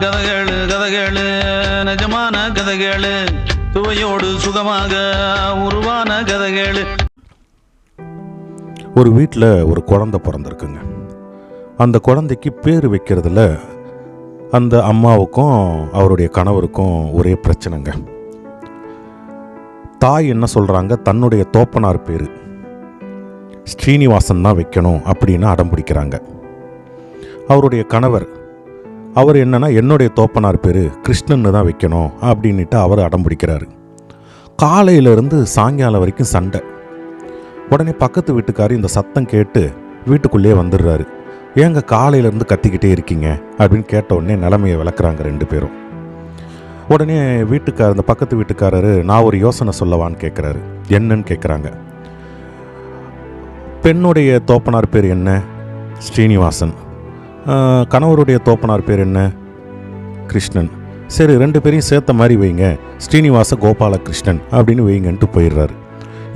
கதைகளு கதைகளு நிஜமான கதைகளு, சுவையோடு சுகமாக உருவான கதைகளு. ஒரு வீட்டில் ஒரு குழந்தை பிறந்திருக்குங்க. அந்த குழந்தைக்கு பேர் வைக்கிறதுல அந்த அம்மாவுக்கும் அவருடைய கணவருக்கும் ஒரே பிரச்சனைங்க. தாய் என்ன சொல்கிறாங்க, தன்னுடைய தோப்பனார் பேர் ஸ்ரீனிவாசன் தான் வைக்கணும் அப்படின்னு அடம் பிடிக்கிறாங்க. அவருடைய கணவர் அவர் என்னன்னா, என்னுடைய தோப்பனார் பேர் கிருஷ்ணன்னு தான் வைக்கணும் அப்படின்ட்டு அவர் அடம் பிடிக்கிறாரு. காலையிலேருந்து சாயங்காலம் வரைக்கும் சண்டை. உடனே பக்கத்து வீட்டுக்காரர் இந்த சத்தம் கேட்டு வீட்டுக்குள்ளேயே வந்துடுறாரு. ஏங்க காலையிலேருந்து கத்திக்கிட்டே இருக்கீங்க அப்படின்னு கேட்ட உடனே நிலைமையை விளக்குறாங்க ரெண்டு பேரும். உடனே இந்த பக்கத்து வீட்டுக்காரரு, நான் ஒரு யோசனை சொல்லவான்னு கேட்குறாரு. என்னன்னு கேட்குறாங்க. பெண்ணுடைய தோப்பனார் பேர் என்ன? ஸ்ரீனிவாசன். கணவருடைய தோப்பனார் பேர் என்ன? கிருஷ்ணன். சரி, ரெண்டு பேரையும் சேர்த்த மாதிரி வைங்க, ஸ்ரீனிவாச கோபாலகிருஷ்ணன் அப்படின்னு வைங்கன்ட்டு போயிடுறாரு.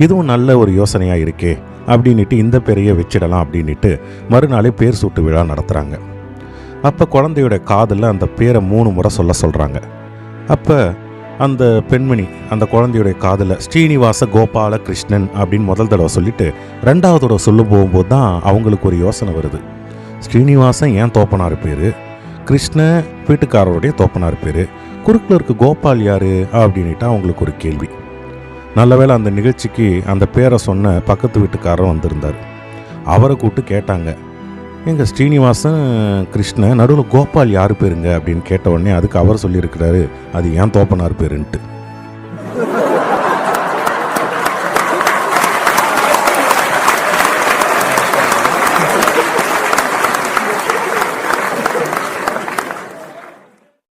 இதுவும் நல்ல ஒரு யோசனையாக இருக்கே அப்படின்ட்டு இந்த பேரையே வச்சிடலாம் அப்படின்ட்டு மறுநாளே பேர் சூட்டு விழா நடத்துகிறாங்க. அப்போ குழந்தையோட காதில் அந்த பேரை 3 முறை சொல்கிறாங்க. அப்போ அந்த பெண்மணி அந்த குழந்தையுடைய காதில் ஸ்ரீனிவாச கோபால கிருஷ்ணன் அப்படின்னு முதல் தடவை சொல்லிவிட்டு 2வது தடவை சொல்லும் போகும்போது தான் அவங்களுக்கு ஒரு யோசனை வருது. ஸ்ரீனிவாசன் ஏன் தோப்பனார் பேர், கிருஷ்ண வீட்டுக்காரருடைய தோப்பனார் பேர், குறுக்கில் இருக்க கோபால் யார் அப்படின்ட்டு அவங்களுக்கு ஒரு கேள்வி. நல்ல வேளை அந்த நிகழ்ச்சிக்கு அந்த பேரை சொன்ன பக்கத்து வீட்டுக்காரர் வந்திருந்தார். அவரை கூப்பிட்டு கேட்டாங்க, எங்கள் ஸ்ரீனிவாசன் கிருஷ்ண நடுவில் கோபால் யார் பேருங்க அப்படின்னு கேட்ட உடனே அதுக்கு அவர் சொல்லியிருக்கிறாரு, அது ஏன் தோப்பனார் பேருன்ட்டு.